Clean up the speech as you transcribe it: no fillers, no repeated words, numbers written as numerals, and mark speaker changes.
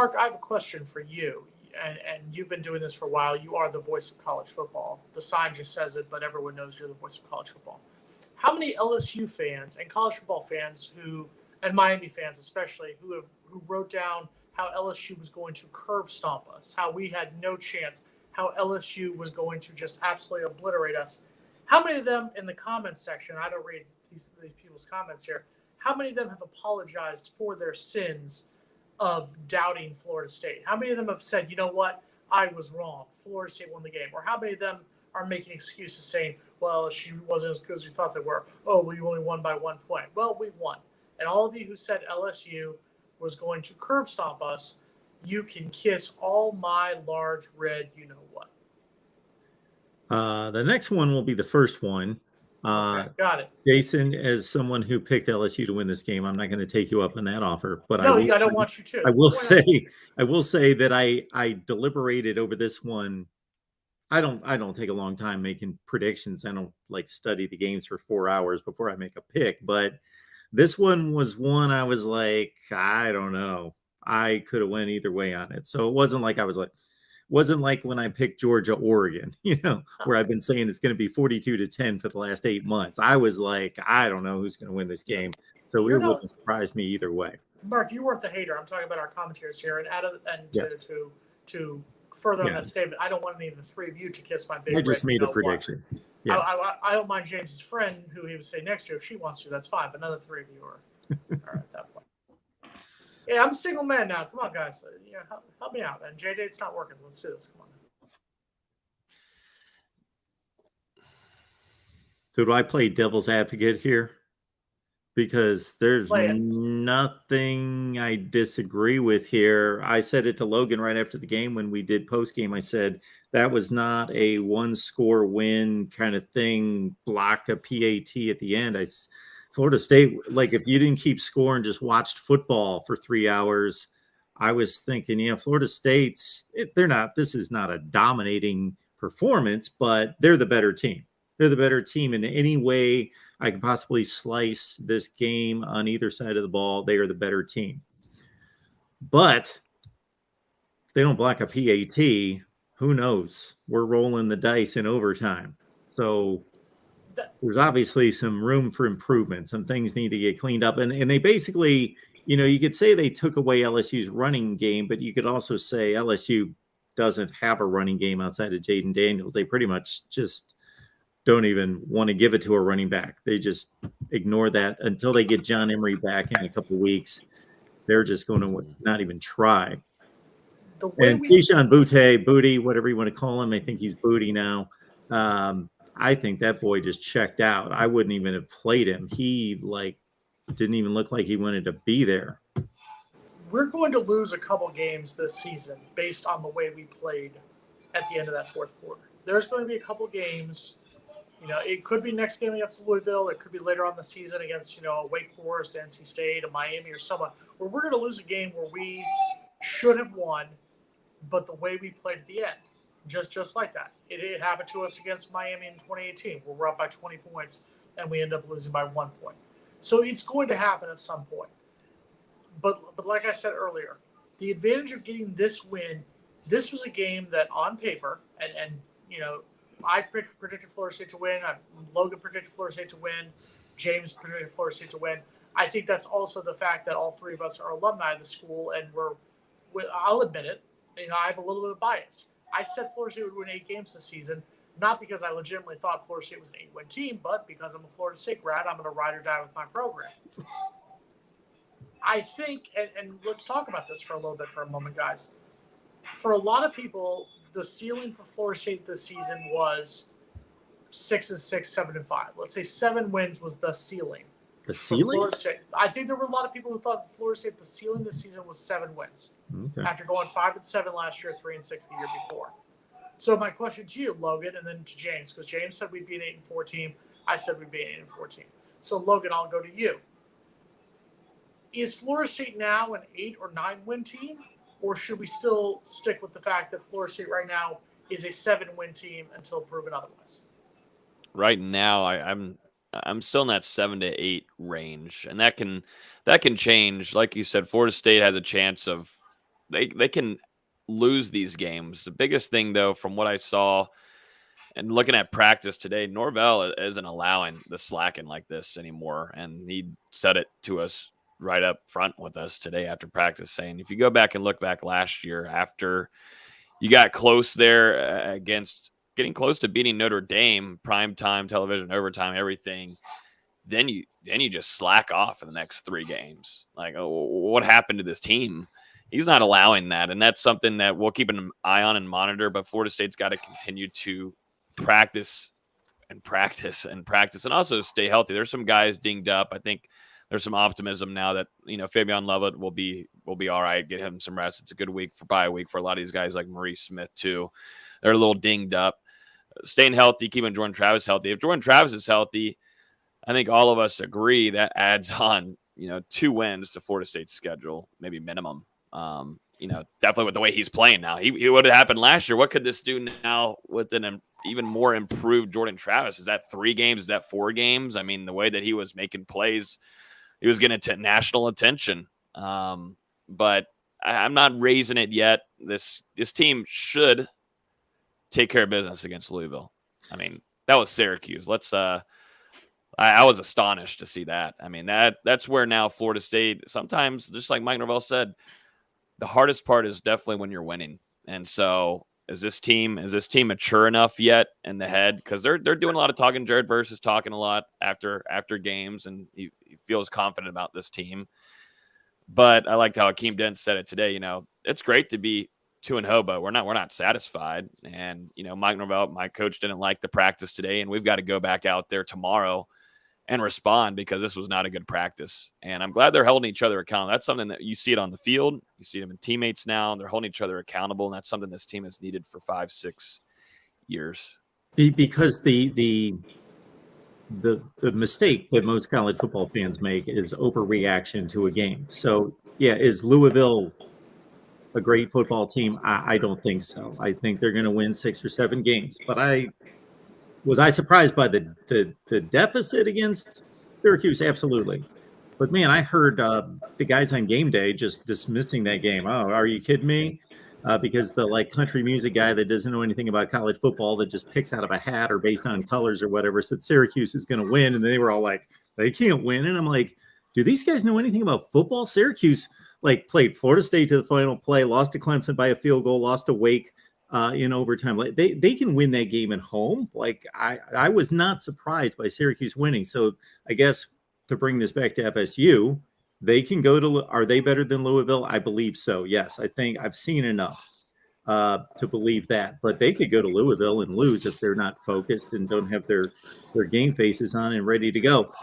Speaker 1: Mark, I have a question for you. And you've been doing this for a while. You are the voice of college football. The sign just says it, but everyone knows you're the voice of college football. How many LSU fans and college football fans and Miami fans especially, who wrote down how LSU was going to curb stomp us, how we had no chance, how LSU was going to just absolutely obliterate us? How many of them in the comments section, I don't read these people's comments here, how many of them have apologized for their sins of doubting Florida State? How many of them have said, you know what, I was wrong, Florida State won the game? Or how many of them are making excuses saying, well, she wasn't as good as we thought they were. Oh, well, you only won by 1 point. Well, we won. And all of you who said LSU was going to curb stomp us, you can kiss all my large red you-know-what.
Speaker 2: The next one will be the first one.
Speaker 1: Okay, got it.
Speaker 2: Jason, as someone who picked LSU to win this game, I'm not going to take you up on that offer. But
Speaker 1: no, I don't want you to.
Speaker 2: I will say that I deliberated over this one. I don't take a long time making predictions. I don't like study the games for 4 hours before I make a pick. But this one was one I was like, I don't know. I could have went either way on it. So it wasn't like when I picked Georgia, Oregon, where I've been saying it's going to be 42-10 for the last 8 months. I was like, I don't know who's going to win this game. So it wouldn't surprise me either way.
Speaker 1: Mark, you weren't the hater. I'm talking about our commentators here. To further on that statement, I don't want any of the three of you to kiss my big.
Speaker 2: I just made a prediction.
Speaker 1: Yes. I don't mind James's friend, who he would say next to, if she wants to, that's fine. But none of the three of you are at that point. Yeah, I'm a single man now. Come on, guys. Help me out, man. J-Date's not working. Let's do this. Come on.
Speaker 2: So do I play devil's advocate here? Because there's nothing I disagree with here. I said it to Logan right after the game when we did post game. I said that was not a one-score win kind of thing, block a PAT at the end. Florida State, like if you didn't keep score and just watched football for 3 hours, I was thinking, Florida State's, this is not a dominating performance, but they're the better team. They're the better team in any way I could possibly slice this game on either side of the ball. They are the better team. But if they don't block a PAT, who knows? We're rolling the dice in overtime. So there's obviously some room for improvement. Some things need to get cleaned up. And they basically, you could say they took away LSU's running game, but you could also say LSU doesn't have a running game outside of Jaden Daniels. They pretty much just don't even want to give it to a running back. They just ignore that until they get John Emery back in a couple of weeks. They're just going to not even try. And Keyshawn Booty, whatever you want to call him, I think he's Booty now. I think that boy just checked out. I wouldn't even have played him. He didn't even look like he wanted to be there.
Speaker 1: We're going to lose a couple games this season based on the way we played at the end of that fourth quarter. There's going to be a couple games. It could be next game against Louisville. It could be later on the season against, Wake Forest, NC State, or Miami, or someone where we're going to lose a game where we should have won, but the way we played at the end, just like that. It happened to us against Miami in 2018, where we're up by 20 points and we end up losing by 1 point. So it's going to happen at some point. But like I said earlier, the advantage of getting this win, this was a game that on paper, and I predicted Florida State to win. Logan predicted Florida State to win. James predicted Florida State to win. I think that's also the fact that all three of us are alumni of the school, and I'll admit it, I have a little bit of bias. I said Florida State would win 8 games this season, not because I legitimately thought Florida State was an 8-win team, but because I'm a Florida State grad, I'm going to ride or die with my program. I think, and let's talk about this for a little bit for a moment, guys. For a lot of people, the ceiling for Florida State this season was 6-6, 7-5. Let's say 7 wins was the ceiling.
Speaker 2: The ceiling?
Speaker 1: Florida State. I think there were a lot of people who thought Florida State, the ceiling this season was 7 wins. Okay. After going 5-7 last year, 3-6 the year before. So my question to you, Logan, and then to James, because James said we'd be an 8-4 team. I said we'd be an 8-4 team. So Logan, I'll go to you. Is Florida State now an 8 or 9 win team? Or should we still stick with the fact that Florida State right now is a 7-win team until proven otherwise?
Speaker 3: Right now, I'm still in that 7 to 8 range, and that can change. Like you said, Florida State has a chance of they can lose these games. The biggest thing, though, from what I saw and looking at practice today, Norvell isn't allowing the slacking like this anymore. And he said it to us right up front with us today after practice, saying, if you go back and look back last year, after you got close there against getting close to beating Notre Dame, primetime television, overtime, everything, then you just slack off in the next 3 games. Like, oh, what happened to this team? He's not allowing that. And that's something that we'll keep an eye on and monitor, but Florida State's got to continue to practice and practice and practice and also stay healthy. There's some guys dinged up. I think there's some optimism now that, Fabian Lovett will be all right. Get him some rest. It's a good week for bye week for a lot of these guys like Maurice Smith too. They're a little dinged up. Staying healthy, keeping Jordan Travis healthy. If Jordan Travis is healthy, I think all of us agree that adds on, 2 wins to Florida State's schedule, maybe minimum. Definitely with the way he's playing now. He would have happened last year. What could this do now with an even more improved Jordan Travis? Is that 3 games? Is that 4 games? I mean, the way that he was making plays, he was getting national attention. But I'm not raising it yet. This team should take care of business against Louisville. I mean, that was Syracuse. I was astonished to see that. I mean, that's where now Florida State, sometimes, just like Mike Norvell said, the hardest part is definitely when you're winning. And so is this team mature enough yet in the head? Because they're doing a lot of talking. Jared Verse is talking a lot after games, and he feels confident about this team. But I liked how Akeem Dent said it today. It's great to be 2-0, but we're not satisfied. And Mike Norvell, my coach, didn't like the practice today, and we've got to go back out there tomorrow and respond, because this was not a good practice. And I'm glad they're holding each other accountable. That's something that you see it on the field. You see them in teammates now. They're holding each other accountable, and that's something this team has needed for 5-6 years.
Speaker 2: Because the mistake that most college football fans make is overreaction to a game. So, yeah, is Louisville a great football team? I don't think so. I think they're going to win 6 or 7 games. But was I surprised by the deficit against Syracuse? Absolutely. But, man, I heard the guys on game day just dismissing that game. Oh, are you kidding me? Because the country music guy that doesn't know anything about college football, that just picks out of a hat or based on colors or whatever, said Syracuse is going to win. And they were all like, they can't win. And I'm like, do these guys know anything about football? Syracuse played Florida State to the final play, lost to Clemson by a field goal, lost to Wake in overtime. They can win that game at home. I was not surprised by Syracuse winning. So I guess to bring this back to FSU, they can go to. Are they better than Louisville? I believe so. Yes, I think I've seen enough to believe that. But they could go to Louisville and lose if they're not focused and don't have their game faces on and ready to go.